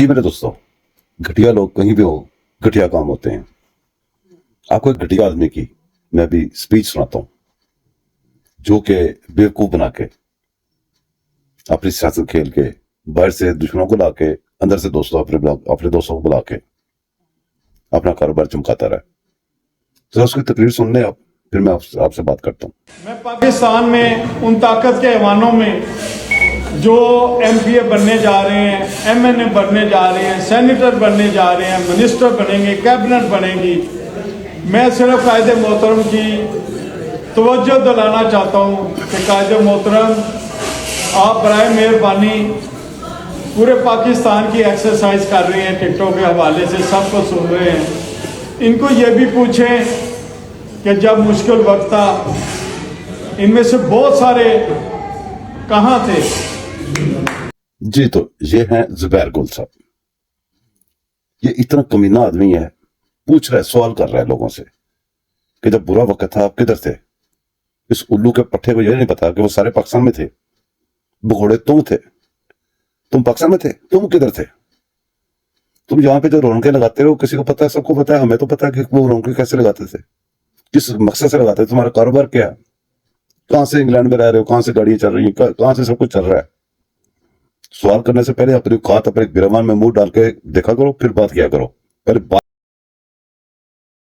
जी मेरे दोस्तों, घटिया लोग कहीं भी हो, घटिया काम होते हैं। आपको एक घटिया आदमी की मैं अभी स्पीच सुनाता हूं, जो कि बेवकूफ बना के अपनी सियासत खेल के बाहर से दुश्मनों को लाके अंदर से दोस्तों अपने दोस्तों को बुला के अपना कारोबार चमकाता रहा। तो उसकी तकरीर सुन लें आप, फिर मैं आपसे बात करता हूँ। मैं पाकिस्तान में उन ताकत के ऐवानों में जो एमपीए बनने जा रहे हैं, एमएनए बनने जा रहे हैं, सेनेटर बनने जा रहे हैं, मिनिस्टर बनेंगे, कैबिनेट बनेगी, मैं सिर्फ कायदे मोहतरम की तवज्जो दिलाना चाहता हूँ कि कायदे मोहतरम आप बराए मेहरबानी पूरे पाकिस्तान की एक्सरसाइज कर रहे हैं, टिकटों के हवाले से सबको सुन रहे हैं। इनको ये भी पूछें कि जब मुश्किल वक्त था इनमें से बहुत सारे कहाँ थे। जी तो ये हैं जुबैर गुल साहब। ये इतना कमीना आदमी है, पूछ रहा है, सवाल कर रहा है लोगों से कि जब बुरा वक्त था आप किधर थे। इस उल्लू के पट्टे को यह नहीं पता कि वो सारे पाकिस्तान में थे। भगोड़े तुम थे, तुम पाकिस्तान में थे, तुम किधर थे। तुम यहाँ पे जो रौनकें लगाते हो, किसी को पता है, सबको पता है, हमें तो पता है कि वो रौनकें कैसे लगाते थे, किस मकसद से लगाते थे, तुम्हारा कारोबार क्या है, कहां से इंग्लैंड में रह रहे हो, कहां से गाड़ियां चल रही है, कहां से सब कुछ चल रहा है। सवाल करने से पहले अपनी औकात अपने गिरवान में मुंह डाल के देखा करो, फिर बात किया करो। पहले